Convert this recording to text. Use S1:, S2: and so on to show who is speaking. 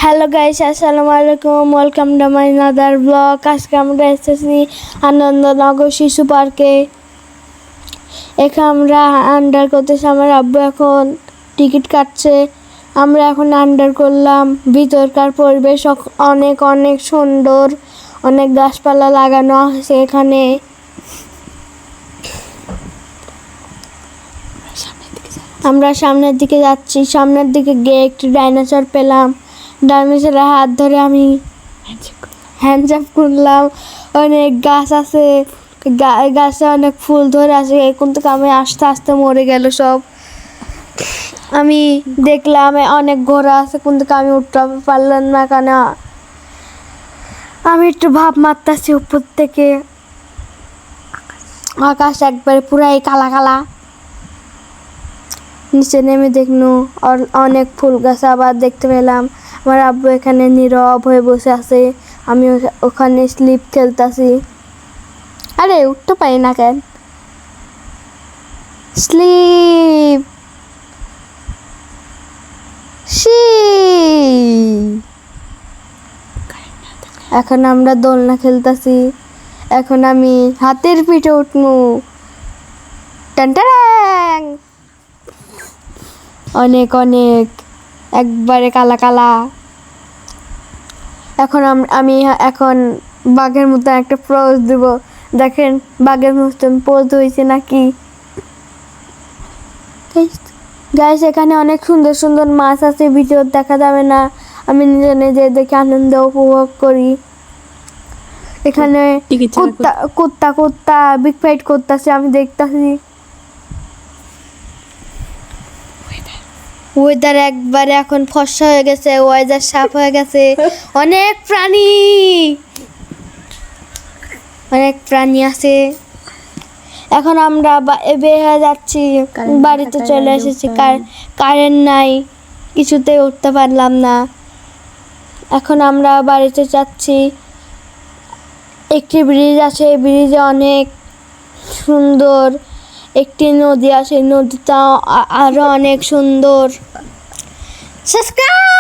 S1: Hello guys, আসসালামু আলাইকুম। Welcome to my another blog. আজকে আমরা এসেছি আনন্দনগর শিশু পার্কে। এখানে আমরা আন্ডার করতেছি। আমার আব্বু এখন টিকিট কাটছে। আমরা এখন আন্ডার করলাম। ভিতরকার পরিবেশ অনেক অনেক সুন্দর, অনেক গাছপালা লাগানো আছে এখানে। আমরা সামনের দিকে যাচ্ছি। সামনের দিকে গিয়ে একটি ডাইনোসর পেলাম। ডাইনোসরের হাত ধরে আমি হ্যান্ডজাপ করলাম। অনেক গাছ আছে, গাছে অনেক ফুল ধরে আছে। এখন থেকে আমি আস্তে আস্তে মরে গেল সব। আমি দেখলাম অনেক ঘোড়া আছে, কিন্তু আমি উঠতে পারলাম না, কেন আমি একটু ভাব মারতেছি উপর থেকে। আকাশ একবারে পুরাই কালা কালা। নিচে নেমে দেখলো অনেক ফুল গাছ আবার দেখতে পেলাম। আমার আব্বু এখানে নীরব হয়ে বসে আছে। আমি ওখানে স্লিপ খেলতেছি। আরে উঠতে পারি না কেন? স্লিপ এখন আমরা দোলনা খেলতেছি। এখন আমি হাতের পিঠে উঠবো। টান অনেক অনেক একবারে কালা কালা। এখন আমি এখন বাঘের মতো একটা পোজ দেব। দেখেন বাঘের মতন পোজ হয়েছে নাকি। গাইস, এখানে অনেক সুন্দর সুন্দর মাছ আছে, ভিডিও দেখা যাবে না। আমি নিজে নিজে দেখে আনন্দ উপভোগ করি। এখানে কুত্তা কুত্তা বিগ ফাইট করতেছে, আমি দেখতেছি। ওয়েদার একবারে এখন ফর্সা হয়ে গেছে, ওয়েদার সাফ হয়ে গেছে। অনেক প্রাণী আছে। এখন আমরা বের হয়ে যাচ্ছি, বাড়িতে চলে এসেছি। কারেন্ট নাই, কিছুতে উঠতে পারলাম না। এখন আমরা বাড়িতে যাচ্ছি। একটি ব্রিজ আছে, এই ব্রিজে অনেক সুন্দর। একটি নদী আছে, নদীটা আরো অনেক সুন্দর। সাবস্ক্রাইব।